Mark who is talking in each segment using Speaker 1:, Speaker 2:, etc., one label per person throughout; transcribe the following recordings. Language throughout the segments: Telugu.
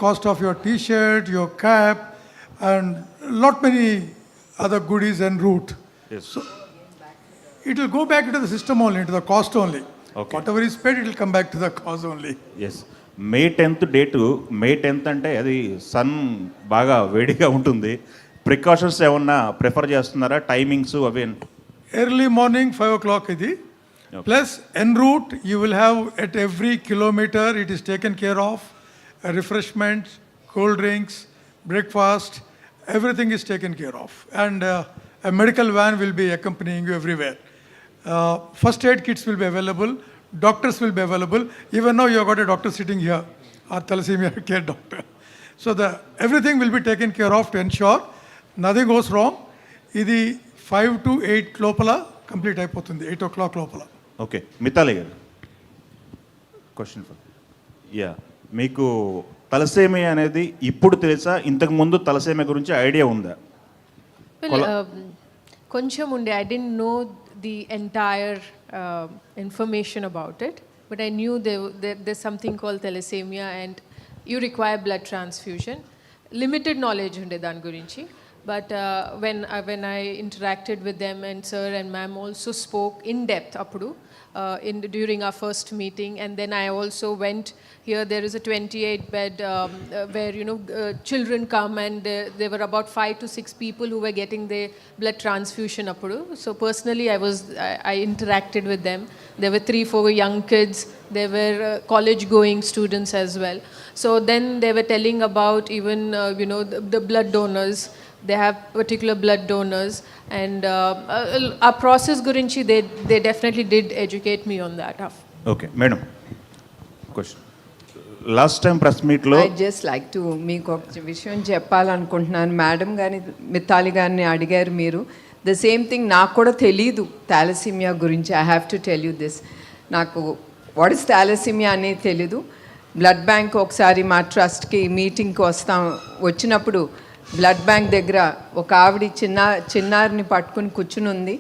Speaker 1: cost of your t-shirt, your cap, and lot many other goodies en route.
Speaker 2: Yes.
Speaker 1: So it will go back into the system only, into the cost only.
Speaker 2: Okay.
Speaker 1: Whatever is paid, it will come back to the cause only.
Speaker 2: Yes May 10th date May 10th అంటే అది సన్ బాగా వేడిగా ఉంటుంది. ప్రికాషన్స్ ఏమన్నా ప్రిఫర్ చేస్తున్నారా, టైమింగ్స్ అవి?
Speaker 1: Early morning 5 o'clock idi.
Speaker 2: Okay.
Speaker 1: Plus en route you will have at every kilometer it is taken care of. Refreshments, cold drinks, breakfast, everything is taken care of. And a medical van will be accompanying you everywhere. First aid kits will be available. Doctors will be available. Even now you have got a doctor sitting here, our thalassemia care doctor. So everything will be taken care of to ensure nothing goes wrong. Idi 5 to 8 lopala complete అయిపోతుంది, 8 o'clock లోపల.
Speaker 2: ఓకే, మితాలి గారు క్వశ్చన్ ఫర్ యా, మీకు తలసేమియా అనేది ఇప్పుడు తెలుసా, ఇంతకు ముందు తలసేమియా గురించి ఐడియా ఉందా?
Speaker 3: కొంచెం ఉండే. I didn't know the entire information about it, but I knew there's something called thalassemia and you require blood transfusion. Limited knowledge unde dan gurinchi, but when I interacted with them, and sir and ma'am also spoke in depth appudu during our first meeting, and then I also went here. There is a 28 bed where children come, and there were about 5 to 6 people who were getting their blood transfusion appudu. So personally I interacted with them. There were 3-4 young kids, there were college going students as well. So then they were telling about even the blood donors. They have particular blood donors, and our process gurinchi they definitely did educate me on that.
Speaker 2: Okay madam, question. Last time press మీట్లో
Speaker 4: ఐ జస్ట్ లైక్ టు మీకు ఒక విషయం చెప్పాలనుకుంటున్నాను. మేడం గారిని, మితాలి గారిని అడిగారు మీరు. ద సేమ్ థింగ్ నాకు కూడా తెలీదు థాలసీమియా గురించి. I have to tell you this. నాకు వాట్ ఇస్ థాలసీమియా అనేది తెలీదు. బ్లడ్ బ్యాంక్ ఒకసారి మా ట్రస్ట్కి మీటింగ్కి వచ్చినప్పుడు బ్లడ్ బ్యాంక్ దగ్గర ఒక ఆవిడ చిన్నారిని పట్టుకుని కూర్చుని ఉంది.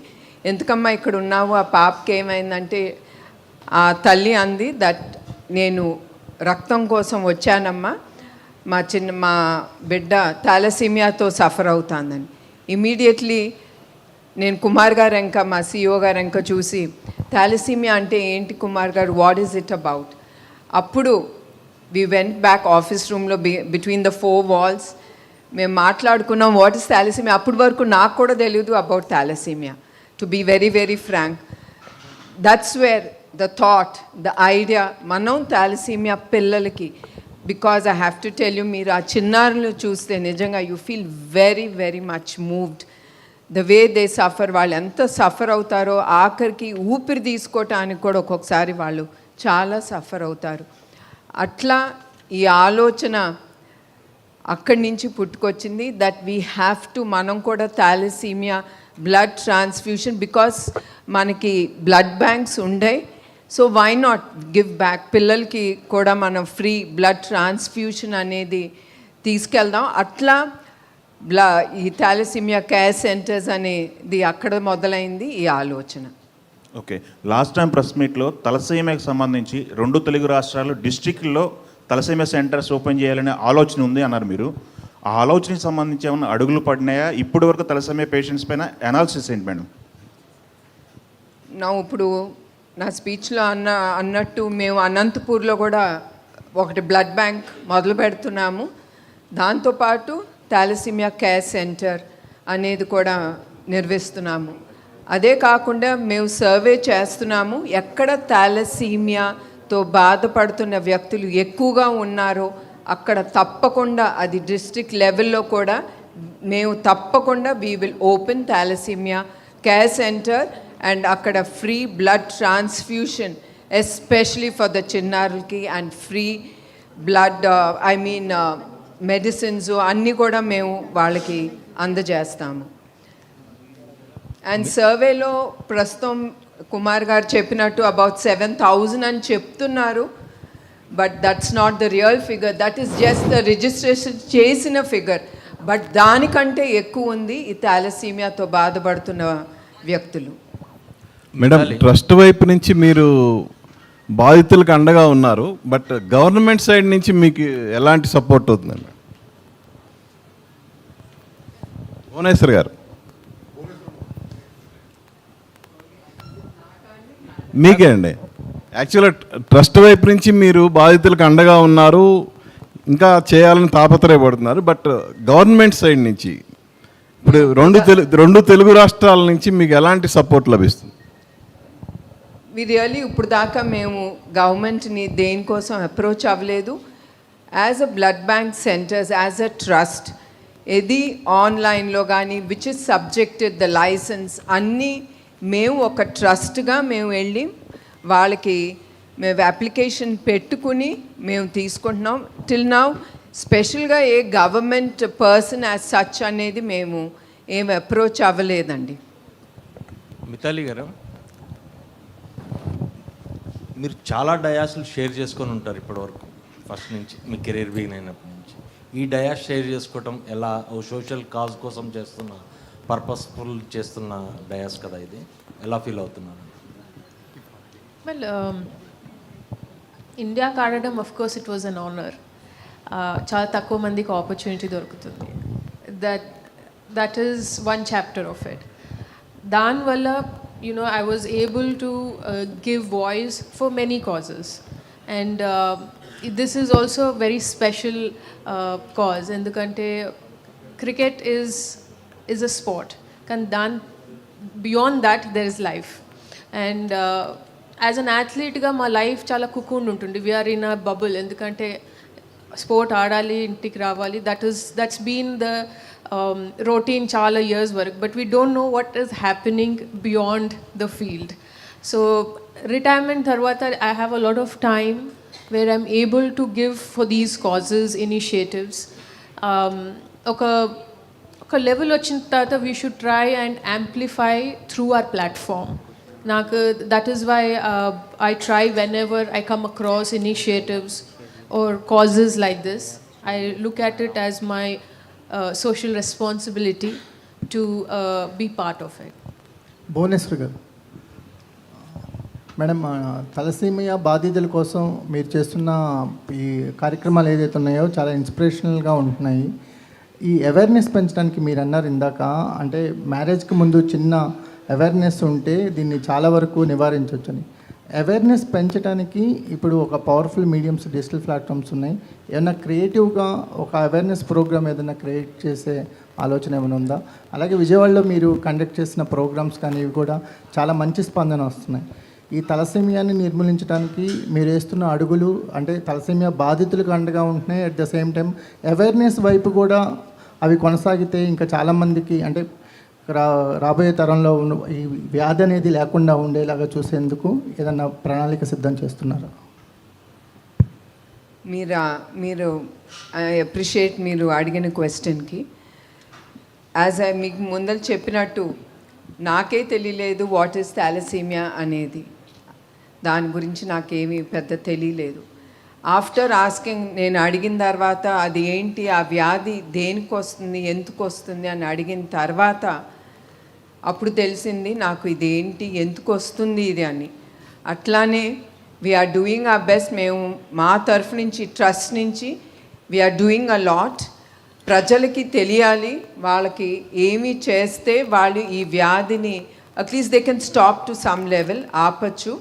Speaker 4: ఎందుకమ్మా ఇక్కడ ఉన్నావు, ఆ పాపకి ఏమైందంటే ఆ తల్లి అంది, దట్ నేను రక్తం కోసం వచ్చానమ్మా, మా బిడ్డ థాలసీమియాతో సఫర్ అవుతుందని. ఇమీడియట్లీ నేను కుమార్ గారు ఇంకా మా సిఇఓ గారు ఇంకా చూసి, థాలసీమియా అంటే ఏంటి కుమార్ గారు, వాట్ ఈజ్ ఇట్ అబౌట్? అప్పుడు వి వెంట్ బ్యాక్ ఆఫీస్ రూమ్లో బిట్వీన్ ద 4 walls మేము మాట్లాడుకున్నాం వాట్ ఇస్ థాలసీమియా. అప్పటి వరకు నాకు కూడా తెలియదు about thalassaemia, to be very very frank. That's where the thought, the idea, మనం థాలసీమియా పిల్లలకి, because I have to tell you, మీరు ఆ చిన్నారులు చూస్తే నిజంగా you feel very very much moved. The way they suffer, వాళ్ళు ఎంత సఫర్ అవుతారో, ఆఖరికి ఊపిరి తీసుకోవటానికి కూడా ఒక్కొక్కసారి వాళ్ళు చాలా సఫర్ అవుతారు. అట్లా ఈ ఆలోచన అక్కడి నుంచి పుట్టుకొచ్చింది, దట్ వీ హ్యావ్ టు, మనం కూడా థాలసీమియా బ్లడ్ ట్రాన్స్ఫ్యూషన్, బికాస్ మనకి బ్లడ్ బ్యాంక్స్ ఉండే, so why not give back. పిల్లలకి కూడా మనం ఫ్రీ బ్లడ్ ట్రాన్స్ఫ్యూషన్ అనేది తీసుకెళ్దాం. అట్లా ఈ థాలసీమియా కేర్ సెంటర్స్ అనేది అక్కడ మొదలైంది ఈ ఆలోచన.
Speaker 2: ఓకే, లాస్ట్ టైం ప్రెస్ మీట్లో తలసేమియాకి సంబంధించి 2 తెలుగు రాష్ట్రాలు డిస్ట్రిక్ట్లో తలసేమియా సెంటర్స్ ఓపెన్ చేయాలనే ఆలోచన ఉంది అన్నారు మీరు. ఆ ఆలోచనకి సంబంధించి ఏమైనా అడుగులు పడినాయా? ఇప్పటి వరకు తలసేమియా పేషెంట్స్ పైన అనాలిసిస్ ఏంటి మేడం?
Speaker 4: ఇప్పుడు నా స్పీచ్లో అన్నట్టు మేము అనంతపూర్లో కూడా ఒకటి బ్లడ్ బ్యాంక్ మొదలు పెడుతున్నాము. దాంతోపాటు థాలసీమియా కేర్ సెంటర్ అనేది కూడా నిర్వహిస్తున్నాము. అదే కాకుండా మేము సర్వే చేస్తున్నాము, ఎక్కడ థాలసీమియాతో బాధపడుతున్న వ్యక్తులు ఎక్కువగా ఉన్నారో అక్కడ తప్పకుండా, అది డిస్ట్రిక్ట్ లెవెల్లో కూడా మేము తప్పకుండా we will open thalassaemia care centre, and అక్కడ free blood transfusion especially for the చిన్నారులకి, అండ్ ఫ్రీ బ్లడ్ మెడిసిన్స్ అన్నీ కూడా మేము వాళ్ళకి అందజేస్తాము. అండ్ సర్వేలో ప్రస్తుతం కుమార్ గారు చెప్పినట్టు అబౌట్ 7,000 అని చెప్తున్నారు, but that's not the real figure, that is just the registration చేసిన ఫిగర్. బట్ దానికంటే ఎక్కువ ఉంది ఈ థాలసీమియాతో బాధపడుతున్న వ్యక్తులు.
Speaker 5: మేడం, ట్రస్ట్ వైపు నుంచి మీరు బాధితులకు అండగా ఉన్నారు. బట్ గవర్నమెంట్ సైడ్ నుంచి మీకు ఎలాంటి సపోర్ట్ అవుతుందండి? భువనేశ్వర్ గారు, మీకే అండి. యాక్చువల్గా ట్రస్ట్ వైపు నుంచి మీరు బాధితులకు అండగా ఉన్నారు, ఇంకా చేయాలని తాపత్రయపడుతున్నారు. బట్ గవర్నమెంట్ సైడ్ నుంచి ఇప్పుడు రెండు తెలుగు రాష్ట్రాల నుంచి మీకు ఎలాంటి సపోర్ట్ లభిస్తుంది?
Speaker 4: రియల్లీ ఇప్పుడు దాకా మేము గవర్నమెంట్ని దేనికోసం అప్రోచ్ అవ్వలేదు. As a blood bank centres, as a trust, ఇది ఆన్లైన్లో కానీ which is subjected the licence అన్నీ మేము ఒక ట్రస్ట్గా మేము వెళ్ళి వాళ్ళకి మేము అప్లికేషన్ పెట్టుకుని మేము తీసుకుంటున్నాం. టిల్ నౌ స్పెషల్గా ఏ గవర్నమెంట్ పర్సన్ యాజ్ సచ్ అనేది మేము ఏం అప్రోచ్ అవ్వలేదండి.
Speaker 6: మితాలి గారు, మీరు చాలా డయాస్లు షేర్ చేసుకొని ఉంటారు ఇప్పటివరకు, ఫస్ట్ నుంచి మీ కెరీర్ బిగిన్ అయినప్పటి నుంచి. ఈ డయాస్ షేర్ చేసుకోవటం ఎలా? ఓ సోషల్ కాజ్ కోసం చేస్తున్న, పర్పస్ఫుల్ చేస్తున్న డయాస్ కదా ఇది, ఎలా ఫీల్ అవుతున్నారు?
Speaker 3: Well, ఇండియా ఆడడం of course it was an honour. చాలా తక్కువ మందికి ఆపర్చునిటీ దొరుకుతుంది. That is one chapter of it. దానివల్ల I was able to give voice for many causes, and this is also a very special cause. ఎందుకంటే cricket is a sport, and beyond that there is life. And as an అథ్లీట్గా మా లైఫ్ చాలా కుకూన్ ఉంటుంది. We are in a bubble. ఎందుకంటే స్పోర్ట్ ఆడాలి, ఇంటికి రావాలి, దట్స్ బీన్ ద రొటీన్ చాలా ఇయర్స్ వరకు. But we don't know what is happening beyond the field. So retirement తర్వాత I have a lot of time where I'm able to give for these causes, initiatives. ఒక లెవెల్ వచ్చిన తర్వాత we should try and amplify through our platform. That is why I try whenever I come across initiatives or causes like this, I look at it as my social responsibility to be part of it.
Speaker 7: Bhuvaneshwar గారు, మేడం, తలసీమియా బాధితుల కోసం మీరు చేస్తున్న ఈ కార్యక్రమాలు ఏదైతే ఉన్నాయో చాలా ఇన్స్పిరేషనల్గా ఉంటున్నాయి. ఈ అవేర్నెస్ పెంచడానికి మీరు అన్నారు ఇందాక, అంటే మ్యారేజ్కి ముందు చిన్న అవేర్నెస్ ఉంటే దీన్ని చాలా వరకు నివారించవచ్చని. అవేర్నెస్ పెంచడానికి ఇప్పుడు ఒక పవర్ఫుల్ మీడియంస్, డిజిటల్ ప్లాట్ఫామ్స్ ఉన్నాయి. ఏమైనా క్రియేటివ్గా ఒక అవేర్నెస్ ప్రోగ్రామ్ ఏదైనా క్రియేట్ చేసే ఆలోచన ఏమైనా ఉందా? అలాగే విజయవాడలో మీరు కండక్ట్ చేసిన ప్రోగ్రామ్స్ కానీ ఇవి కూడా చాలా మంచి స్పందన వస్తున్నాయి. ఈ తలసేమియాని నిర్మూలించడానికి మీరు వేస్తున్న అడుగులు అంటే తలసేమియా బాధితులకు అండగా ఉంటున్నాయి. At the same time awareness వైపు కూడా అవి కొనసాగితే ఇంకా చాలామందికి అంటే రాబోయే తరంలో ఈ వ్యాధి అనేది లేకుండా ఉండేలాగా చూసేందుకు ఏదన్నా ప్రణాళిక సిద్ధం చేస్తున్నారా?
Speaker 4: మీరు ఐ అప్రిషియేట్ మీరు అడిగిన క్వశ్చన్కి. యాజ్ మీకు ముందర చెప్పినట్టు నాకే తెలియలేదు వాట్ ఈస్ థాలసీమియా అనేది. దాని గురించి నాకేమీ పెద్ద తెలియలేదు. ఆఫ్టర్ ఆస్కింగ్, నేను అడిగిన తర్వాత అది ఏంటి, ఆ వ్యాధి దేనికి వస్తుంది, ఎందుకు వస్తుంది అని అడిగిన తర్వాత అప్పుడు తెలిసింది నాకు ఇదేంటి, ఎందుకు వస్తుంది ఇది అని. అట్లానే వీఆర్ డూయింగ్ అవర్ బెస్ట్. మేము మా తరఫు నుంచి, ట్రస్ట్ నుంచి వీఆర్ డూయింగ్ అ లాట్. ప్రజలకి తెలియాలి, వాళ్ళకి ఏమి చేస్తే వాళ్ళు ఈ వ్యాధిని at least they can stop to some level, ఆపచ్చు.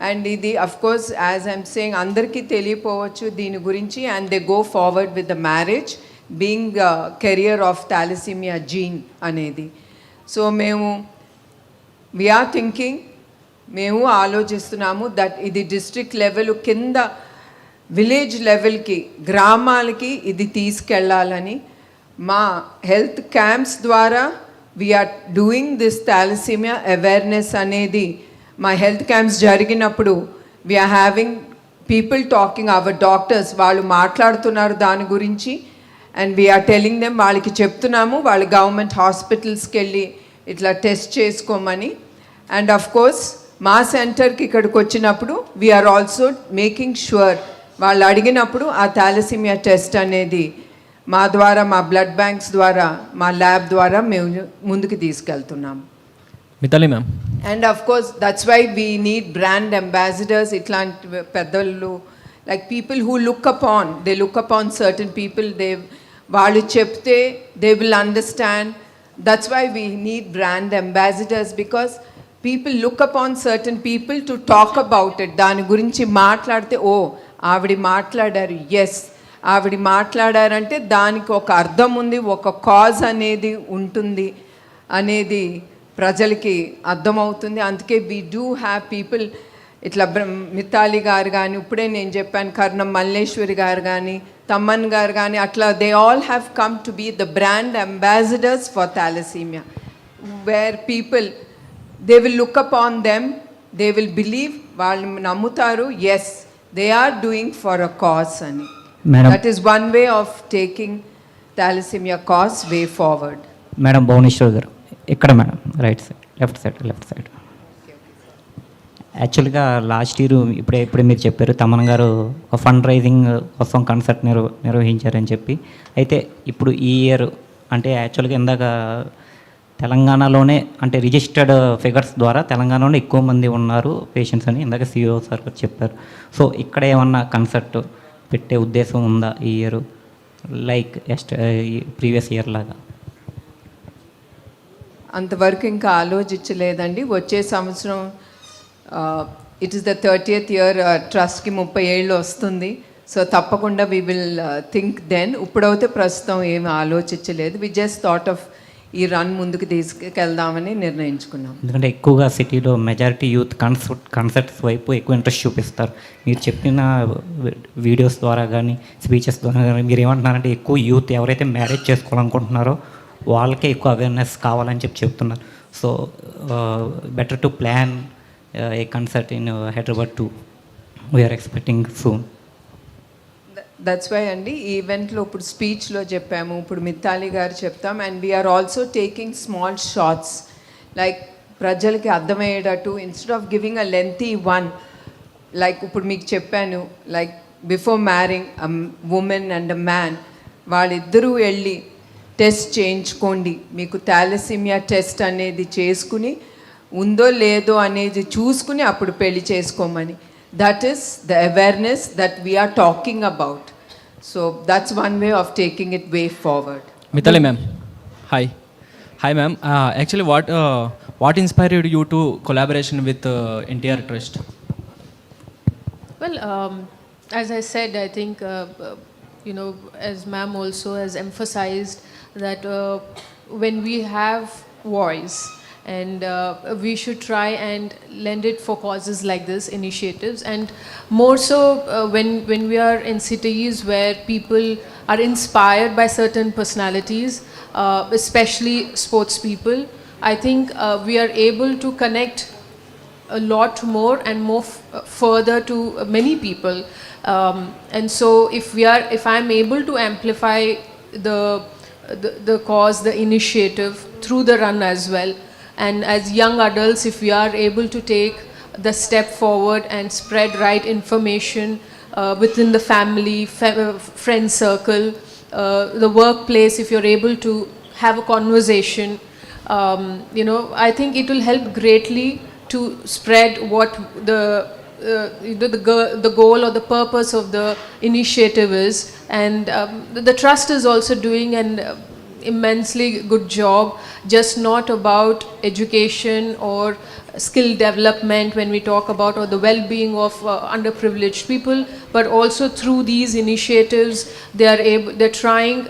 Speaker 4: అండ్ ఇది అఫ్కోర్స్ యాజ్ ఐఎమ్ సేయింగ్ అందరికీ తెలియపోవచ్చు దీని గురించి. And they go forward with the marriage being carrier of thalassemia gene అనేది. సో వీఆర్ థింకింగ్, మేము ఆలోచిస్తున్నాము దట్ ఇది డిస్ట్రిక్ట్ లెవెల్ కింద విలేజ్ లెవెల్కి, గ్రామాలకి ఇది తీసుకెళ్ళాలని. మా హెల్త్ క్యాంప్స్ ద్వారా we are doing this thalassemia awareness అనేది. మా హెల్త్ క్యాంప్స్ జరిగినప్పుడు we are having people talking, our doctors వాళ్ళు మాట్లాడుతున్నారు దాని గురించి. అండ్ వీఆర్ టెలింగ్ దెమ్, వాళ్ళకి చెప్తున్నాము వాళ్ళు గవర్నమెంట్ హాస్పిటల్స్కి వెళ్ళి ఇట్లా టెస్ట్ చేసుకోమని. అండ్ అఫ్ కోర్స్ మా సెంటర్కి ఇక్కడికి వచ్చినప్పుడు వీఆర్ ఆల్సో మేకింగ్ ష్యూర్ వాళ్ళు అడిగినప్పుడు ఆ థాలసీమియా టెస్ట్ అనేది మా ద్వారా, మా బ్లడ్ బ్యాంక్స్ ద్వారా, మా ల్యాబ్ ద్వారా మేము ముందుకు తీసుకెళ్తున్నాము.
Speaker 8: Mithali ma'am,
Speaker 4: And of course, that's why we need brand ambassadors, itlanti peddallu, like people who look upon certain people, వాళ్ళు చెప్తే they will understand. That's why we need brand ambassadors, because people look upon certain people to talk about it. దాని గురించి మాట్లాడితే ఓ ఆవిడ మాట్లాడారు, ఎస్ ఆవిడ మాట్లాడారంటే దానికి ఒక అర్థం ఉంది, ఒక కాజ్ అనేది ఉంటుంది అనేది ప్రజలకి అర్థమవుతుంది. అందుకే వీ డూ హ్యావ్ పీపుల్ ఇట్లా మితాలి గారు కానీ, ఇప్పుడే నేను చెప్పాను కర్ణం మల్లేశ్వరి గారు కానీ, తమ్మన్ గారు కానీ, అట్లా they all have come to be the brand ambassadors for thalassaemia, where people they will look upon them, they will believe, వాళ్ళు నమ్ముతారు, as they are doing for a cause అని. That is one way of taking thalassaemia cause way forward.
Speaker 8: Madam Bhuvaneshwar గారు ఇక్కడ madam, right side, left side. యాక్చువల్గా లాస్ట్ ఇయర్ ఇప్పుడే మీరు చెప్పారు తమన్ గారు ఒక ఫండ్ రైజింగ్ కోసం కన్సర్ట్ నిర్వహించారని చెప్పి. అయితే ఇప్పుడు ఈ ఇయర్ అంటే యాక్చువల్గా ఇందాక తెలంగాణలోనే అంటే రిజిస్టర్డ్ ఫిగర్స్ ద్వారా తెలంగాణలోనే ఎక్కువ మంది ఉన్నారు పేషెంట్స్ అని ఇందాక సిఇఓ సార్ చెప్పారు. సో ఇక్కడ ఏమన్నా కన్సర్ట్ పెట్టే ఉద్దేశం ఉందా ఈ ఇయర్, లైక్ ప్రీవియస్ ఇయర్ లాగా?
Speaker 4: అంతవరకు ఇంకా ఆలోచించలేదండి. వచ్చే సంవత్సరం it is the 30th year, ట్రస్ట్కి 30 ఏళ్ళు వస్తుంది. సో తప్పకుండా వీ విల్ థింక్ దెన్. ఇప్పుడైతే ప్రస్తుతం ఏమి ఆలోచించలేదు. వి జస్ట్ థాట్ ఆఫ్ ఈ రన్ ముందుకు తీసుకెళ్దామని నిర్ణయించుకున్నాం.
Speaker 8: ఎందుకంటే ఎక్కువగా సిటీలో మెజారిటీ యూత్ కన్సర్ట్స్ వైపు ఎక్కువ ఇంట్రెస్ట్ చూపిస్తారు. మీరు చెప్పిన వీడియోస్ ద్వారా కానీ స్పీచెస్ ద్వారా కానీ మీరు ఏమంటున్నారంటే ఎక్కువ యూత్ ఎవరైతే మ్యారేజ్ చేసుకోవాలనుకుంటున్నారో వాళ్ళకే ఎక్కువ అవేర్నెస్ కావాలని చెప్తున్నారు. So better to plan a concert in Hyderabad too, we are expecting soon.
Speaker 4: That's why అండి ఈ ఈవెంట్లో ఇప్పుడు స్పీచ్లో చెప్పాము, ఇప్పుడు మిత్తాలి గారు చెప్తాం. And we are also taking small shorts, like ప్రజలకి అర్థమయ్యేటట్టు, instead of giving a lengthy one, like ఇప్పుడు మీకు చెప్పాను, like before marrying a women and a man, వాళ్ళిద్దరూ వెళ్ళి టెస్ట్ చేయించుకోండి, మీకు థాలసీమియా టెస్ట్ అనేది చేసుకుని ఉందో లేదో అనేది చూసుకుని అప్పుడు పెళ్లి చేసుకోమని. That is the awareness that we are talking about. So that's one way of taking it way forward.
Speaker 9: Mithali ma'am, hi ma'am. Actually, what inspired you to collaboration with NTR Trust?
Speaker 3: Well, as I said, I think, as ma'am also has emphasized that when we have voice, and we should try and lend it for causes like this, initiatives, and more so when we are in cities where people are inspired by certain personalities, especially sports people. I think we are able to connect a lot more and more further to many people, and so if I'm able to amplify the cause, the initiative through the run as well. And as young adults, if we are able to take the step forward and spread right information within the family, friend circle, the workplace, if you're able to have a conversation, I think it will help greatly to spread what the goal or the purpose of the initiative is. And the trust is also doing an immensely good job, just not about education or skill development when we talk about, or the well-being of underprivileged people, but also through these initiatives they're trying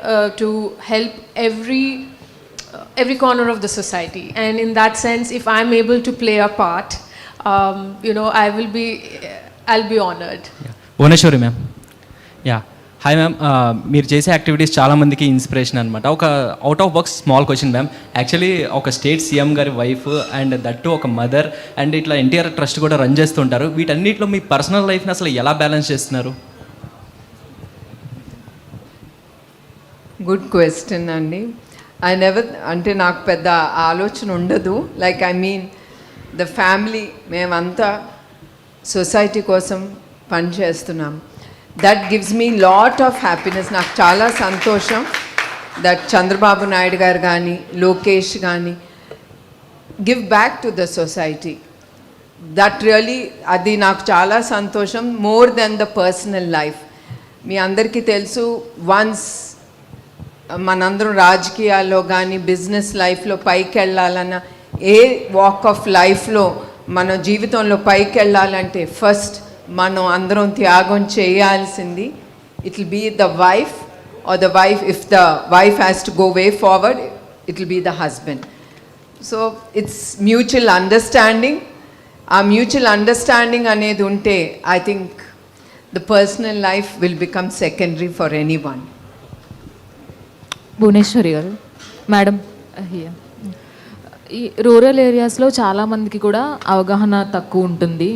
Speaker 3: to help every corner of the society. And in that sense, if I'm able to play a part, I'll be honored.
Speaker 9: Bhuvaneshwari ma'am. Yeah. Hi ma'am, మీరు చేసే యాక్టివిటీస్ చాలామందికి ఇన్స్పిరేషన్ అనమాట. ఒక out of box small question ma'am. Actually ఒక స్టేట్ సీఎం గారి వైఫ్ అండ్ దట్టు ఒక మదర్ అండ్ ఇట్లా ఎన్టీఆర్ ట్రస్ట్ కూడా రన్ చేస్తుంటారు. వీటన్నిటిలో మీ పర్సనల్ లైఫ్ని అసలు ఎలా బ్యాలెన్స్ చేస్తున్నారు?
Speaker 4: గుడ్ క్వశ్చన్ అండి. అంటే నాకు పెద్ద ఆలోచన ఉండదు. లైక్ ద ఫ్యామిలీ మేమంతా సొసైటీ కోసం పనిచేస్తున్నాం. That gives me lot of happiness. నాకు చాలా సంతోషం దట్ చంద్రబాబు నాయుడు గారు కానీ, లోకేష్ కానీ, give back to the society. That really అది నాకు చాలా సంతోషం, more than the personal life. మీ అందరికీ తెలుసు, వన్స్ మనందరం రాజకీయాల్లో కానీ బిజినెస్ లైఫ్లో పైకి వెళ్ళాలన్నా, ఏ వాక్ ఆఫ్ లైఫ్లో మన జీవితంలో పైకి వెళ్ళాలంటే ఫస్ట్ మనం అందరం త్యాగం చేయాల్సింది it will be the wife or the wife. If the wife has to go way forward, it will be the husband. So it's mutual understanding. ఆ మ్యూచువల్ అండర్స్టాండింగ్ అనేది ఉంటే I think the personal life will become secondary for any one.
Speaker 10: Bhuvaneshwari గారు, మేడం హియర్. ఈ రూరల్ ఏరియాస్లో చాలామందికి కూడా అవగాహన తక్కువ ఉంటుంది.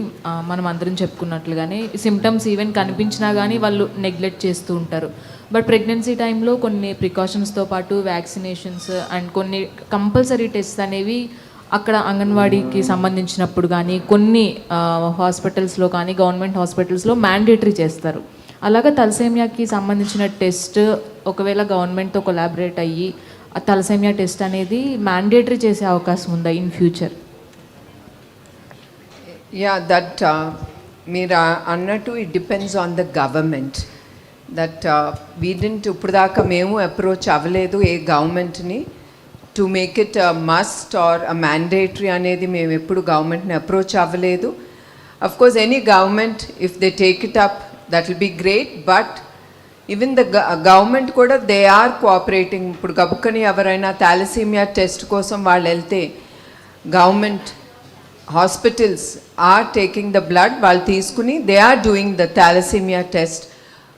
Speaker 10: మనం అందరం చెప్పుకున్నట్లుగానే సిమ్టమ్స్ ఈవెన్ కనిపించినా కానీ వాళ్ళు నెగ్లెక్ట్ చేస్తూ ఉంటారు. బట్ ప్రెగ్నెన్సీ టైంలో కొన్ని ప్రికాషన్స్తో పాటు వ్యాక్సినేషన్స్ అండ్ కొన్ని కంపల్సరీ టెస్ట్ అనేవి అక్కడ అంగన్వాడీకి సంబంధించినప్పుడు కానీ కొన్ని హాస్పిటల్స్లో కానీ గవర్నమెంట్ హాస్పిటల్స్లో మ్యాండేటరీ చేస్తారు. అలాగే తలసేమియాకి సంబంధించిన టెస్ట్ ఒకవేళ గవర్నమెంట్తో కొలాబరేట్ అయ్యి ఆ తలసేమియా టెస్ట్ అనేది మ్యాండేటరీ చేసే అవకాశం ఉందా ఇన్ ఫ్యూచర్?
Speaker 4: యా, దట్ మీరు అన్నట్టు it depends on the government. That we didn't ఇప్పుడు దాకా మేము అప్రోచ్ అవ్వలేదు ఏ గవర్నమెంట్ని to make it must or mandatory అనేది. మేము ఎప్పుడు గవర్నమెంట్ని అప్రోచ్ అవ్వలేదు. Of course any government if they take it up that will be great. But even the government కూడా దే ఆర్ కోఆపరేటింగ్. ఇప్పుడు గబుక్కని ఎవరైనా థాలసీమియా టెస్ట్ కోసం వాళ్ళు వెళ్తే government hospitals are taking the blood, వాళ్ళు తీసుకుని they are doing the thalassemia test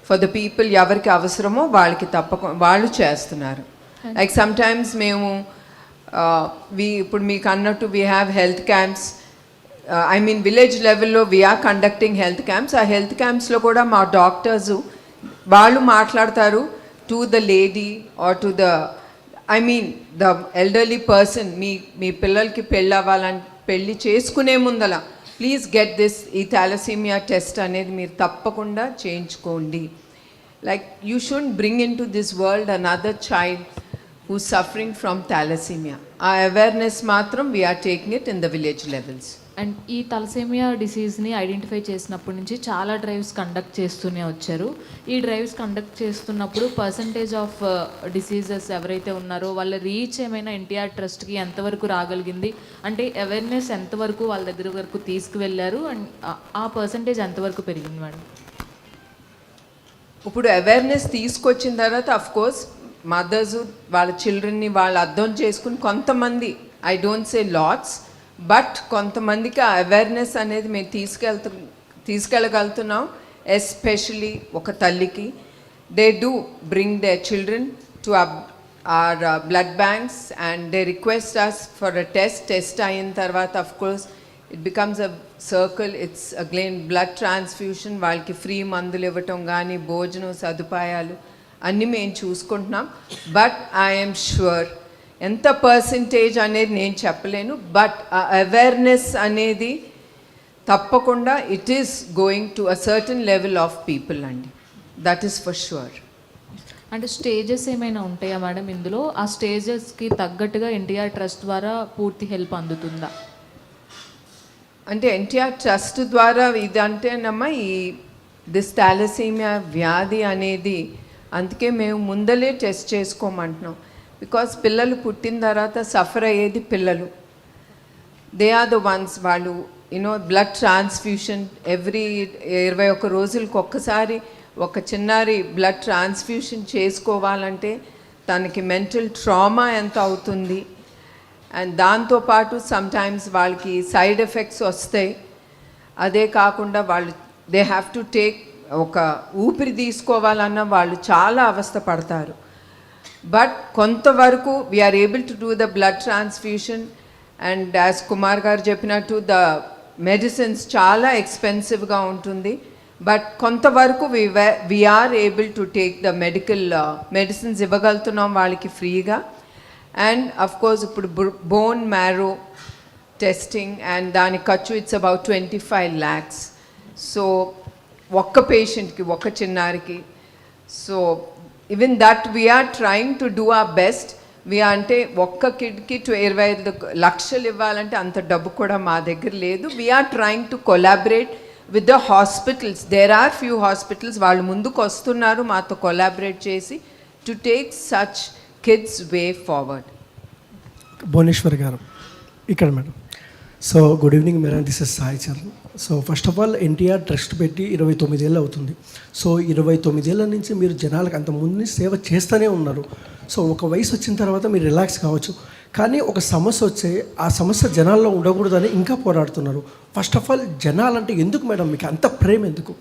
Speaker 4: for the people. ఎవరికి అవసరమో వాళ్ళకి తప్పకుండా వాళ్ళు చేస్తున్నారు. లైక్ సమ్టైమ్స్ మేము ఇప్పుడు మీకు అన్నట్టు we have health camps. I mean village లెవెల్లో వీఆర్ కండక్టింగ్ హెల్త్ క్యాంప్స్. ఆ హెల్త్ క్యాంప్స్లో కూడా మా డాక్టర్సు వాళ్ళు మాట్లాడతారు to the lady or to the I mean the elderly person. మీ పిల్లలకి పెళ్ళి చేసుకునే ముందల ప్లీజ్ గెట్ దిస్, ఈ థాలసీమియా టెస్ట్ అనేది మీరు తప్పకుండా చేయించుకోండి. Like you should bring in to this world another child who suffering from thalassaemia. ఆ అవేర్నెస్ మాత్రం we are taking it in the village levels.
Speaker 10: And ఈ తలసేమియా డిసీజ్ని ఐడెంటిఫై చేసినప్పటి నుంచి చాలా డ్రైవ్స్ కండక్ట్ చేస్తూనే వచ్చారు. ఈ డ్రైవ్స్ కండక్ట్ చేస్తున్నప్పుడు పర్సంటేజ్ ఆఫ్ డిసీజెస్ ఎవరైతే ఉన్నారో వాళ్ళ రీచ్ ఏమైనా ఎన్టీఆర్ ట్రస్ట్కి ఎంతవరకు రాగలిగింది, అంటే అవేర్నెస్ ఎంతవరకు వాళ్ళ దగ్గర వరకు తీసుకువెళ్ళారు అండ్ ఆ పర్సంటేజ్ ఎంతవరకు పెరిగింది మేడం?
Speaker 4: ఇప్పుడు అవేర్నెస్ తీసుకొచ్చిన తర్వాత అఫ్ కోర్స్ మదర్స్ వాళ్ళ చిల్డ్రన్ని వాళ్ళు అర్థం చేసుకుని కొంతమంది, I don't say LADS, but కొంతమందికి ఆ అవేర్నెస్ అనేది మేము తీసుకెళ్ళగలుగుతున్నాం. ఎస్పెషలీ ఒక తల్లికి they do bring they children to our blood banks and they request us for a test అయిన తర్వాత of course it becomes a circle. It's again blood transfusion. వాళ్ళకి ఫ్రీ మందులు ఇవ్వటం కానీ భోజనం సదుపాయాలు అన్నీ మేము చూసుకుంటున్నాం. బట్ ఐఎమ్ షూర్ ఎంత పర్సంటేజ్ అనేది నేను చెప్పలేను, బట్ ఆ అవేర్నెస్ అనేది తప్పకుండా it is going to a certain level of people అండి. That is for sure.
Speaker 10: అంటే స్టేజెస్ ఏమైనా ఉంటాయా మేడం ఇందులో? ఆ స్టేజెస్కి తగ్గట్టుగా ఎన్టీఆర్ ట్రస్ట్ ద్వారా పూర్తి హెల్ప్ అందుతుందా?
Speaker 4: అంటే ఎన్టీఆర్ ట్రస్ట్ ద్వారా ఇదంటేనమ్మా ఈ దిస్ థాలసీమియా వ్యాధి అనేది అందుకే మేము ముందలే టెస్ట్ చేసుకోమంటున్నాం. బికాస్ పిల్లలు పుట్టిన తర్వాత సఫర్ అయ్యేది పిల్లలు. They are the ones. వాళ్ళు బ్లడ్ ట్రాన్స్ఫ్యూషన్ ఎవ్రీ 21 రోజులకు ఒక్కసారి ఒక చిన్నారి బ్లడ్ ట్రాన్స్ఫ్యూషన్ చేసుకోవాలంటే తనకి మెంటల్ ట్రామా ఎంత అవుతుంది. అండ్ దాంతోపాటు సమ్టైమ్స్ వాళ్ళకి సైడ్ ఎఫెక్ట్స్ వస్తాయి. అదే కాకుండా వాళ్ళు దే హ్యావ్ టు టేక్ ఒక ఊపిరి తీసుకోవాలన్నా వాళ్ళు చాలా అవస్థ పడతారు. బట్ కొంతవరకు we are able to do the blood transfusion. And as Kumar గారు చెప్పినట్టు ద మెడిసిన్స్ చాలా ఎక్స్పెన్సివ్గా ఉంటుంది. బట్ కొంతవరకు we are able to take the medicines ఇవ్వగలుగుతున్నాం వాళ్ళకి ఫ్రీగా. అండ్ అఫ్ కోర్స్ ఇప్పుడు బోన్ మ్యారో టెస్టింగ్ అండ్ దాని ఖర్చు ఇట్స్ అబౌట్ 25 lakhs. సో ఒక్క పేషెంట్కి ఒక చిన్నారికి. So even that we are trying to do our best. అంటే ఒక్క కిడ్కి 25 లక్షలు ఇవ్వాలంటే అంత డబ్బు కూడా మా దగ్గర లేదు. We are trying to collaborate with the hospitals. There are few hospitals వాళ్ళు ముందుకు వస్తున్నారు మాతో కొలాబరేట్ చేసి to take such kids way forward.
Speaker 11: Bhuvaneshwar గారు ఇక్కడ madam. So good evening madam, this is Sai Charan. So first of all NTR trust పెట్టి 29 ఏళ్ళు అవుతుంది. సో 29 ఏళ్ళ నుంచి మీరు జనాలకు అంత ముందు సేవ చేస్తూనే ఉన్నారు. సో ఒక వయసు వచ్చిన తర్వాత మీరు రిలాక్స్ కావచ్చు, కానీ ఒక సమస్య వచ్చే ఆ సమస్య జనాల్లో ఉండకూడదని ఇంకా పోరాడుతున్నారు. ఫస్ట్ ఆఫ్ ఆల్ జనాలంటే ఎందుకు మేడం మీకు అంత ప్రేమ ఎందుకు?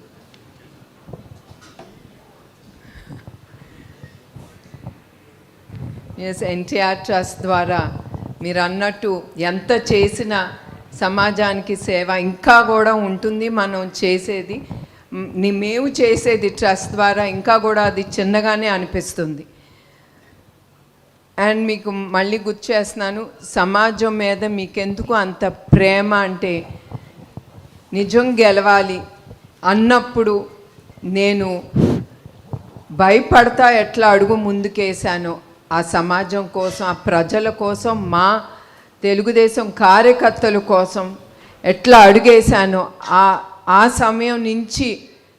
Speaker 4: ఎస్, ఎన్టీఆర్ ట్రస్ట్ ద్వారా మీరు అన్నట్టు ఎంత చేసినా సమాజానికి సేవ ఇంకా కూడా ఉంటుంది. మనం చేసేది మేము చేసేది ట్రస్ట్ ద్వారా ఇంకా కూడా అది చిన్నగానే అనిపిస్తుంది. అండ్ మీకు మళ్ళీ గుర్తు చేస్తున్నాను, సమాజం మీద మీకెందుకు అంత ప్రేమ అంటే నిజం గెలవాలి అన్నప్పుడు నేను భయపడతా ఎట్లా అడుగు ముందుకేసానో ఆ సమాజం కోసం, ఆ ప్రజల కోసం, మా తెలుగుదేశం కార్యకర్తల కోసం ఎట్లా అడుగేశానో ఆ సమయం నుంచి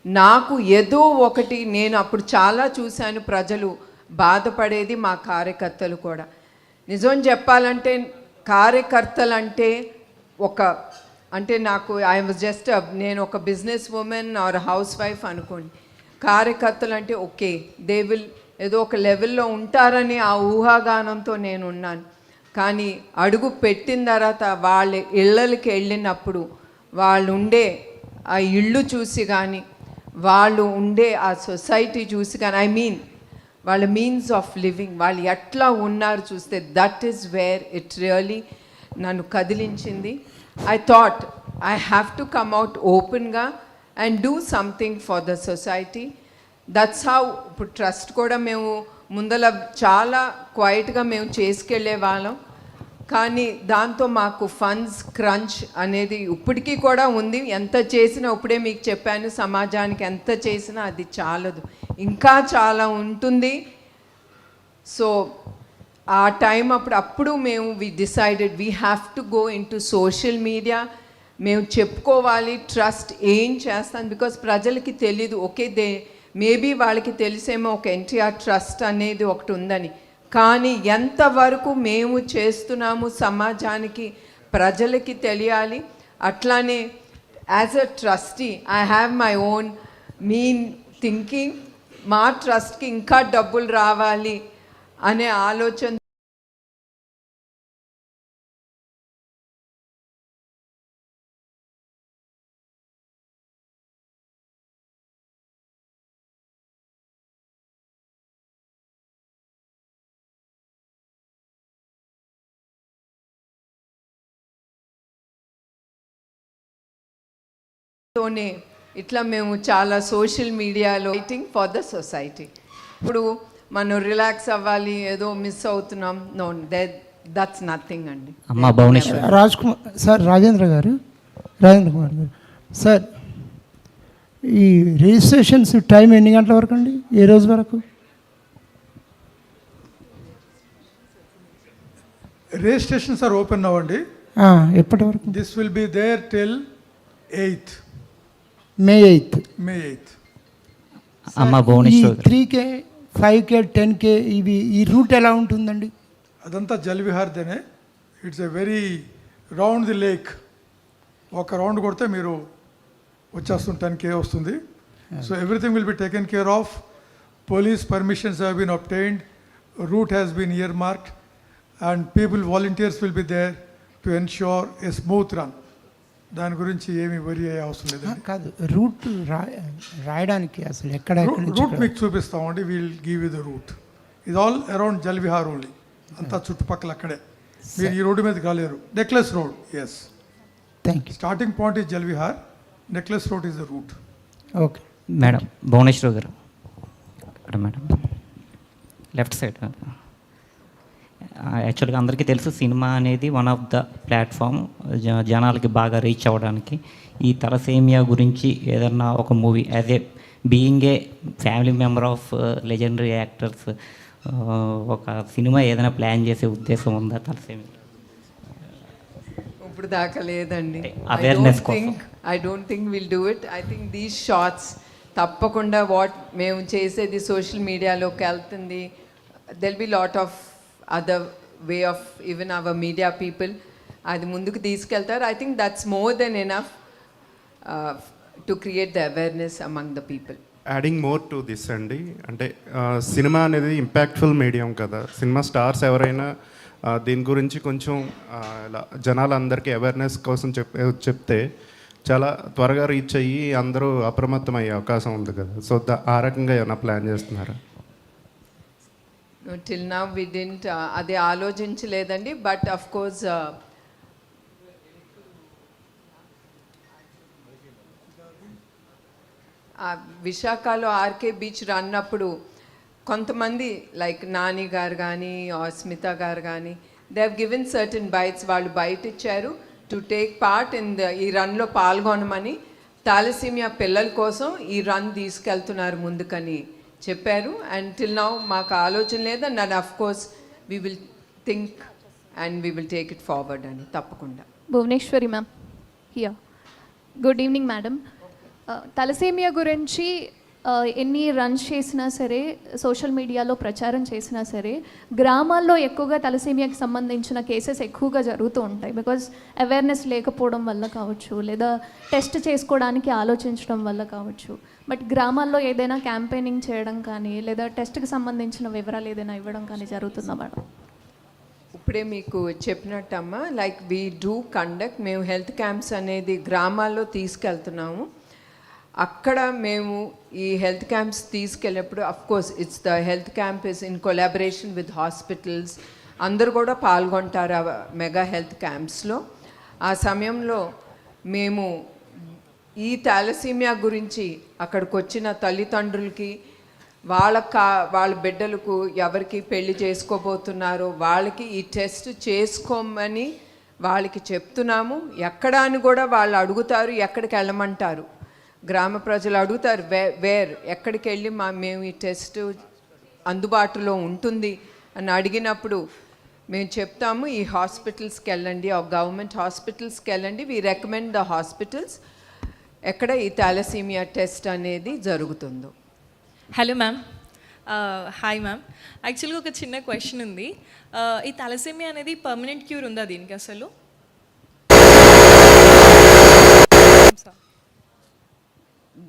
Speaker 4: నాకు ఏదో ఒకటి, నేను అప్పుడు చాలా చూశాను ప్రజలు బాధపడేది, మా కార్యకర్తలు కూడా. నిజం చెప్పాలంటే కార్యకర్తలు అంటే నాకు ఐ వాజ్ జస్ట్ నేను ఒక business women or housewife అనుకోండి. కార్యకర్తలు అంటే ఓకే దే విల్ ఏదో ఒక లెవెల్లో ఉంటారని ఆ ఊహాగానంతో నేను ఉన్నాను. కానీ అడుగు పెట్టిన తర్వాత వాళ్ళ ఇళ్ళకి వెళ్ళినప్పుడు వాళ్ళు ఉండే ఆ ఇళ్ళు చూసి కానీ, వాళ్ళు ఉండే ఆ సొసైటీ చూసి కానీ, ఐ మీన్ వాళ్ళ మీన్స్ ఆఫ్ లివింగ్, వాళ్ళు ఎట్లా ఉన్నారు చూస్తే that is where it really నన్ను కదిలించింది. I thought I have to come out ఓపెన్గా and do something for the society. That's how ఇప్పుడు ట్రస్ట్ కూడా మేము ముందల చాలా క్వైట్గా మేము చేసుకెళ్ళే వాళ్ళం, కానీ దాంతో మాకు ఫండ్స్ క్రంచ్ అనేది ఇప్పటికీ కూడా ఉంది. ఎంత చేసినా ఇప్పుడే మీకు చెప్పాను, సమాజానికి ఎంత చేసినా అది చాలదు, ఇంకా చాలా ఉంటుంది. సో ఆ టైం అప్పుడు మేము we decided we have to go into social media. మేము చెప్పుకోవాలి ట్రస్ట్ ఏం చేస్తాను, బికాస్ ప్రజలకి తెలీదు. ఓకే మేబీ వాళ్ళకి తెలిసేమో ఒక ఎన్టీఆర్ ట్రస్ట్ అనేది ఒకటి ఉందని, కానీ ఎంతవరకు మేము చేస్తున్నాము సమాజానికి ప్రజలకి తెలియాలి. అట్లానే as a trustee I have my own thinking. మా ట్రస్ట్కి ఇంకా డబ్బులు రావాలి అనే ఆలోచన తోనే ఇట్లా మేము చాలా సోషల్ మీడియాలో ఫైటింగ్ ఫర్ ద సొసైటీ. ఇప్పుడు మనం రిలాక్స్ అవ్వాలి, ఏదో మిస్ అవుతున్నాం, నో దట్స్ నథింగ్ అండి.
Speaker 8: అమ్మ భువనేశ్వర్
Speaker 12: రాజేంద్ర కుమార్ గారు సార్, ఈ రిజిస్ట్రేషన్స్ టైం ఎన్ని గంటల వరకు అండి, ఏ రోజు వరకు?
Speaker 1: Registrations are open now అండి.
Speaker 12: ఎప్పటి వరకు?
Speaker 1: This will be there till 8th.
Speaker 12: May 8th.
Speaker 8: అమ్మ భువనేశ్వర్
Speaker 12: 3K 5K 10K ఇవి ఈ రూట్ ఎలా ఉంటుందండి?
Speaker 1: అదంతా జల్విహార్దేనే. It's a very round the lake. ఒక రౌండ్ కొడితే మీరు వచ్చేస్తుంది 10K వస్తుంది. So everything will be taken care of. Police permissions have been obtained, route has been earmarked and volunteers will be there to ensure a smooth run. దాని గురించి ఏమి వరి అయ్యే అవసరం లేదు.
Speaker 12: కాదు, రూట్ రాయడానికి అసలు ఎక్కడ
Speaker 1: రూట్ మీకు చూపిస్తామండి. Will give you the route. ఇది ఆల్ అరౌండ్ జల్విహార్ ఓన్లీ, అంతా చుట్టుపక్కల అక్కడే. మీరు ఈ రోడ్డు మీద కాలేరు. Necklace Road, yes,
Speaker 12: thank you.
Speaker 1: Starting point is Jalvihar, Necklace Road is the route.
Speaker 8: Okay madam. Bhuvaneshwar గారు ఇక్కడ మేడం, లెఫ్ట్ సైడ్. యాక్చువల్గా అందరికీ తెలుసు సినిమా అనేది వన్ ఆఫ్ ద ప్లాట్ఫామ్ జనాలకి బాగా రీచ్ అవ్వడానికి. ఈ తలసేమియా గురించి ఏదన్నా ఒక movie as a being a family member of legendary actors ఒక సినిమా ఏదైనా ప్లాన్ చేసే ఉద్దేశం ఉందా తలసేమియా?
Speaker 4: ఇప్పుడు దాకా లేదండి.
Speaker 8: Awareness
Speaker 4: I don't think will do it. I think these shorts తప్పకుండా మేము చేసేది సోషల్ మీడియాలోకి వెళ్తుంది. They'll be lot of other way of even our media people అది ముందుకు తీసుకెళ్తారు. I think that's more than enough to create the awareness among the people.
Speaker 13: Adding more to this అండి, అంటే సినిమా అనేది ఇంపాక్ట్ఫుల్ మీడియం కదా. సినిమా స్టార్స్ ఎవరైనా దీని గురించి కొంచెం ఇలా జనాలందరికీ అవేర్నెస్ కోసం చెప్తే చాలా త్వరగా రీచ్ అయ్యి అందరూ అప్రమత్తం అయ్యే అవకాశం ఉంది కదా. సో ఆ రకంగా ఏమైనా ప్లాన్ చేస్తున్నారా?
Speaker 4: టిల్ నౌ వి డిడ్ంట్ అది ఆలోచించలేదండి. బట్ అఫ్ కోర్స్ విశాఖలో ఆర్కే బీచ్ అన్నప్పుడు కొంతమంది లైక్ నాని గారు కానీ స్మిత గారు కానీ they have given certain bites. వాళ్ళు బయట ఇచ్చారు టు టేక్ పార్ట్ ఇన్ ఈ రన్లో పాల్గొనమని. థాలసీమియా పిల్లల కోసం ఈ రన్ తీసుకెళ్తున్నారు ముందుకని చెప్పారు. అండ్ టిల్ నౌ మాకు ఆలోచన లేదు. And of course we will think and we will take it forward అని తప్పకుండా.
Speaker 14: Bhuvaneshwari ma'am here. Good evening madam. Thalassemia గురించి ఎన్ని రన్స్ చేసినా సరే, సోషల్ మీడియాలో ప్రచారం చేసినా సరే, గ్రామాల్లో ఎక్కువగా తలసేమియాకి సంబంధించిన కేసెస్ ఎక్కువగా జరుగుతూ ఉంటాయి. బికాజ్ అవేర్నెస్ లేకపోవడం వల్ల కావచ్చు, లేదా టెస్ట్ చేసుకోవడానికి ఆలోచించడం వల్ల కావచ్చు. బట్ గ్రామాల్లో ఏదైనా క్యాంపెయినింగ్ చేయడం కానీ, లేదా టెస్ట్కి సంబంధించిన వివరాలు ఏదైనా ఇవ్వడం కానీ జరుగుతుందా మేడం?
Speaker 4: ఇప్పుడే మీకు చెప్పినట్టమ్మా, లైక్ వీ డూ కండక్ట్. మేము హెల్త్ క్యాంప్స్ అనేది గ్రామాల్లో తీసుకెళ్తున్నాము. అక్కడ మేము ఈ హెల్త్ క్యాంప్స్ తీసుకెళ్ళినప్పుడు of course it's the health camp is in collaboration with hospitals. అందరూ కూడా పాల్గొంటారు ఆ మెగా హెల్త్ క్యాంప్స్లో. ఆ సమయంలో మేము ఈ థాలసీమియా గురించి అక్కడికి వచ్చిన తల్లిదండ్రులకి, వాళ్ళ బిడ్డలకు ఎవరికి పెళ్లి చేసుకోబోతున్నారో వాళ్ళకి ఈ టెస్ట్ చేసుకోమని వాళ్ళకి చెప్తున్నాము. ఎక్కడ అని కూడా వాళ్ళు అడుగుతారు, ఎక్కడికి వెళ్ళమంటారు. గ్రామ ప్రజలు అడుగుతారు ఎక్కడికి వెళ్ళి మేము ఈ టెస్ట్ అందుబాటులో ఉంటుంది అని అడిగినప్పుడు మేము చెప్తాము ఈ హాస్పిటల్స్కి వెళ్ళండి, ఆ గవర్నమెంట్ హాస్పిటల్స్కి వెళ్ళండి. వీ రికమెండ్ ద హాస్పిటల్స్ ఎక్కడ ఈ థాలసీమియా టెస్ట్ అనేది జరుగుతుందో.
Speaker 15: Hello ma'am. Hi ma'am. యాక్చువల్గా ఒక చిన్న క్వశ్చన్ ఉంది. ఈ థాలసీమియా అనేది పర్మనెంట్ క్యూర్ ఉందా దీనికి అసలు?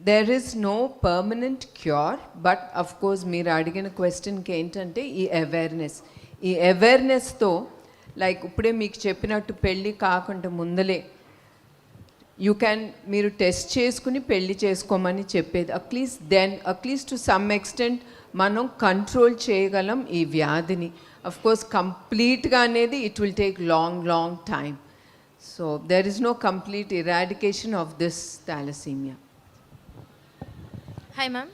Speaker 4: There is no permanent cure. But of course మీరు అడిగిన క్వశ్చన్కి ఏంటంటే ఈ అవేర్నెస్తో లైక్ ఇప్పుడే మీకు చెప్పినట్టు పెళ్ళి కాకుండా ముందలే మీరు టెస్ట్ చేసుకుని పెళ్లి చేసుకోమని చెప్పేది. అట్లీస్ట్ టు సమ్ ఎక్స్టెంట్ మనం కంట్రోల్ చేయగలం ఈ వ్యాధిని. అఫ్ కోర్స్ కంప్లీట్గా అనేది it will take long time. So there is no complete eradication of this thalassemia.
Speaker 16: Hi ma'am.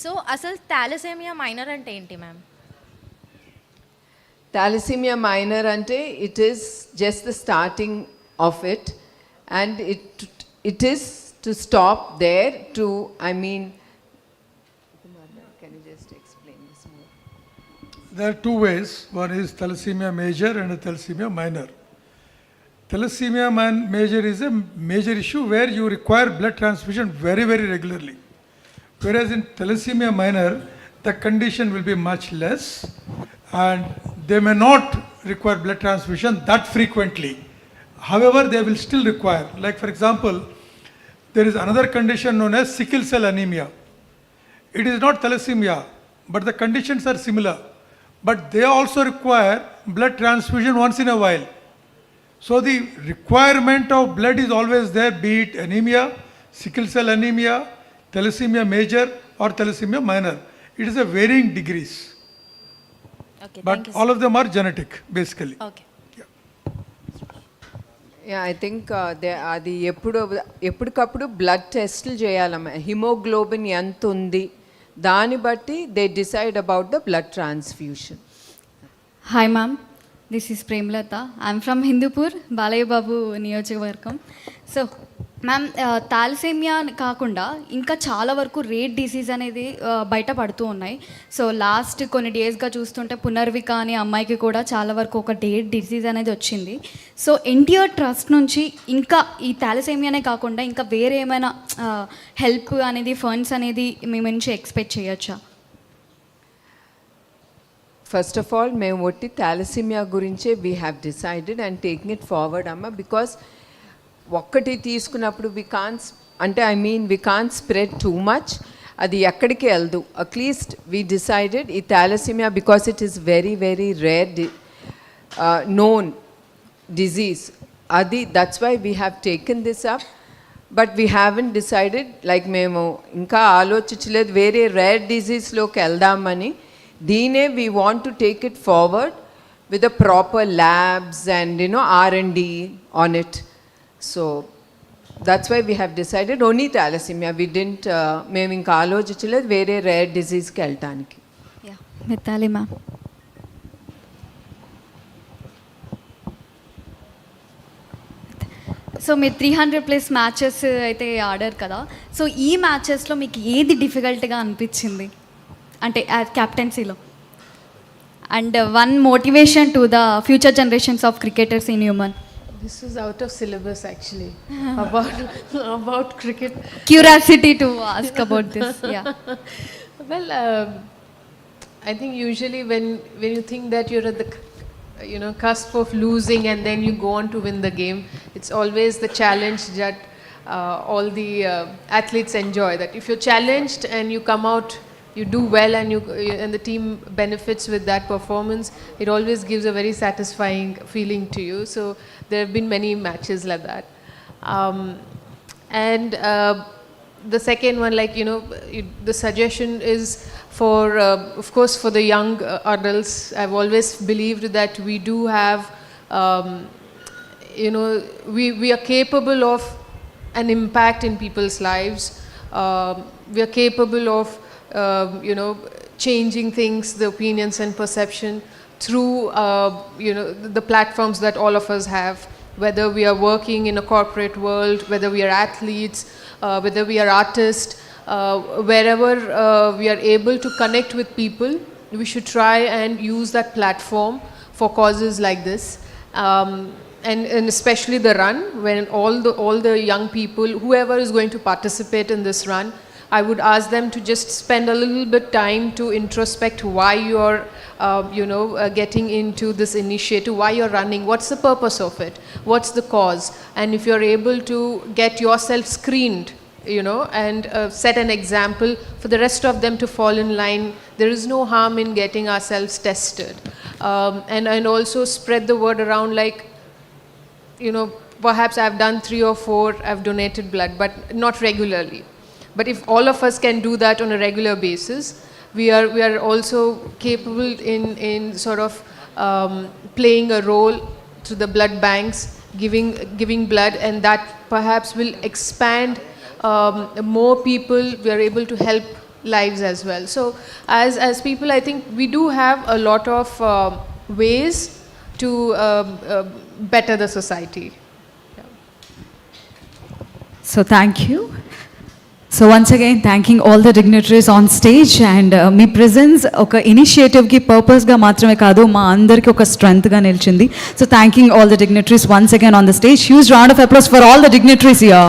Speaker 16: So అసలు థాలసీమియా మైనర్ అంటే ఏంటి మ్యామ్?
Speaker 4: థాలసీమియా మైనర్ అంటే it is just the starting of it. And it is to stop there to, I mean, can you just explain this more?
Speaker 1: There are two ways. One is thalassemia major and thalassemia minor. Thalassemia major is a major issue where you require blood transfusion very regularly. Whereas in thalassemia minor, the condition will be much less and they may not require blood transfusion that frequently. However, they will still require, like for example, there is another condition known as sickle cell anemia. It is not thalassemia, but the conditions are similar. But they also require blood transfusion once in a while. So the requirement of blood is always there, be it anemia, sickle cell anemia, thalassemia major or thalassemia minor. It is a varying degrees.
Speaker 16: Okay,
Speaker 1: but all of them are genetic, basically.
Speaker 16: Okay.
Speaker 4: I think అది ఎప్పటికప్పుడు బ్లడ్ టెస్టులు చేయాలమ్మా. హిమోగ్లోబిన్ ఎంత ఉంది దాన్ని బట్టి they decide about the blood transfusion.
Speaker 17: Hi ma'am, this is Premalatha. I'm from Hindupur, Balayya Babu నియోజకవర్గం. సో మ్యామ్ థాలసేమియా కాకుండా ఇంకా చాలా వరకు రేట్ డిసీజ్ అనేది బయటపడుతూ ఉన్నాయి. సో లాస్ట్ కొన్ని డేస్గా చూస్తుంటే పునర్విక అనే అమ్మాయికి కూడా చాలా వరకు ఒక డిసీజ్ అనేది వచ్చింది. సో ఎన్టీఆర్ ట్రస్ట్ నుంచి ఇంకా ఈ థాలసేమియానే కాకుండా ఇంకా వేరే ఏమైనా హెల్ప్ అనేది ఫండ్స్ అనేది మేము నుంచి ఎక్స్పెక్ట్ చేయొచ్చా?
Speaker 4: ఫస్ట్ ఆఫ్ ఆల్ మేము ఒట్టి థాలసీమియా గురించే we have decided and taking it forward అమ్మ, బికాస్ ఒక్కటి తీసుకున్నప్పుడు we can't spread too much, అది ఎక్కడికి వెళ్దు. అట్లీస్ట్ వీ డిసైడెడ్ ఈ thalassemia because it is very very rare known disease, that's why we have taken this up, but we haven't decided, like మేము ఇంకా ఆలోచించలేదు వేరే రేర్ డిజీజ్లోకి వెళ్దామని. దీనే we want to take it forward with the proper labs and R&D on it. So that's why we have decided only thalassemia. We didn't మేము ఇంకా ఆలోచించలేదు వేరే రేర్ డిజీజ్కి వెళ్ళటానికి.
Speaker 17: మితాలి మ్యామ్. సో మీరు 300+ మ్యాచెస్ అయితే ఆడారు కదా, సో ఈ మ్యాచెస్లో మీకు ఏది డిఫికల్ట్గా అనిపించింది అంటే క్యాప్టెన్సీలో? And one motivation to the future generations of cricketers in human.
Speaker 3: This is out of syllabus actually about cricket.
Speaker 17: Curiosity to ask about this. Yeah.
Speaker 3: Well, I think usually when you think that you're at the cusp of losing and then you go on to win the game, it's always the challenge that all the athletes enjoy. That if you're challenged and you come out, you do well and the team benefits with that performance, it always gives a very satisfying feeling to you. So there have been many matches like that. And the second one, the suggestion is for, of course, for the young adults. I've always believed that we do have, we are capable of an impact in people's lives. We are capable of changing things, the opinions and perception through the platforms that all of us have, whether we are working in a corporate world, whether we are athletes, whether we are artists, wherever we are able to connect with people, we should try and use that platform for causes like this. And especially the run, when all the young people, whoever is going to participate in this run, I would ask them to just spend a little bit time to introspect why you're, getting into this initiative, why you're running, what's the purpose of it, what's the cause, and if you're able to get yourself screened, and set an example for the rest of them to fall in line, there is no harm in getting ourselves tested, and also spread the word around, perhaps I've done 3 or 4, I've donated blood, but not regularly. But if all of us can do that on a regular basis, we are also capable in sort of playing a role through the blood banks, giving blood, and that perhaps will expand more people. We are able to help lives as well. So as people, I think we do have a lot of ways to better the society.
Speaker 18: So thank you. So once again, thanking all the dignitaries on stage and me presence ఒక ఇనిషియేటివ్కి పర్పస్గా మాత్రమే కాదు మా అందరికీ ఒక స్ట్రెంగ్త్గా నిలిచింది. So thanking all the dignitaries once again on the stage. Huge round of applause for all the dignitaries here.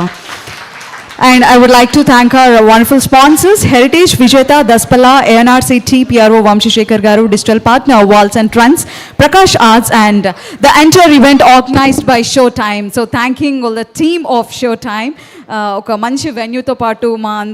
Speaker 18: And I would like to thank our wonderful sponsors, Heritage, Vijeta, Daspala, ANRCT, PRO Vamshishekhar Garu, Digital Partner, Walls and Trends, Prakash Arts, and the entire event organized by Showtime. So thanking all the team of Showtime. ఒక మంచి వెన్యూతో పాటు మా అందరి